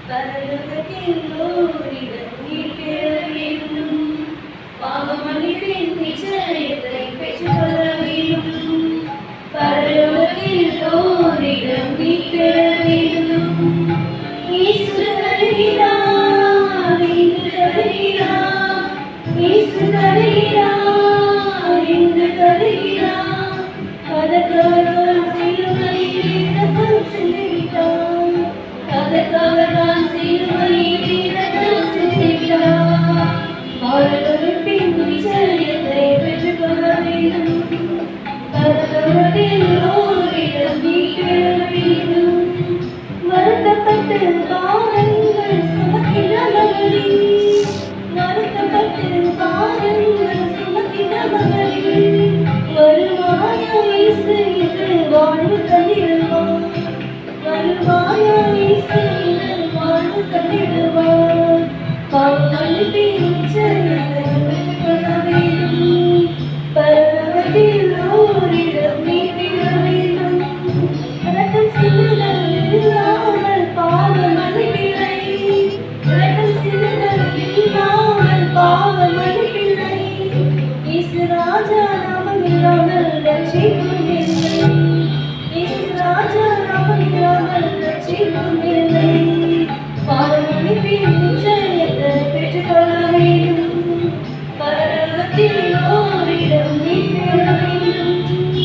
பரலோகத்தில் ஓரிடம் மீட்கிற வேண்டும். பாவமன்னிப்பின் நிச்சயத்தை பெற்றுக்கொள்ள வேண்டும். பரலோகத்தில் ஓரிடம் மீட்கிற வேண்டும். இயேசு தருகிறார், இன்று தருகிறார். இயேசு தருகிறார், இன்று தருகிறார். அதற்காகத்தான் சிலுவையில் இரத்தம் சிந்திவிட்டார். அதற்காகத்தான் சிலுவையில் இரத்தம் சிந்திவிட்டார். பரலோகத்தின் நிச்சயத்தை பெற்றுக்கொள்ள வேண்டும். பரலோகத்தில் ஓரிடம் மீட்கிற வேண்டும். வருத்தப்பட்டு பாரங்கள் சுமக்கின்ற மகளே, வருத்தப்பட்டு பாரங்கள் சுமக்கின்ற மகளே, வருவாயா இயேசு என்று வாழ்வு தந்திடுவார். வருவாயா இயேசு என்று வாழ்வு தந்திடுவார். பாவமன்னிப்பின் நிச்சயத்தை பெற்றுக்கொள்ள வேண்டும். பரலோகத்தில் ஓரிடம்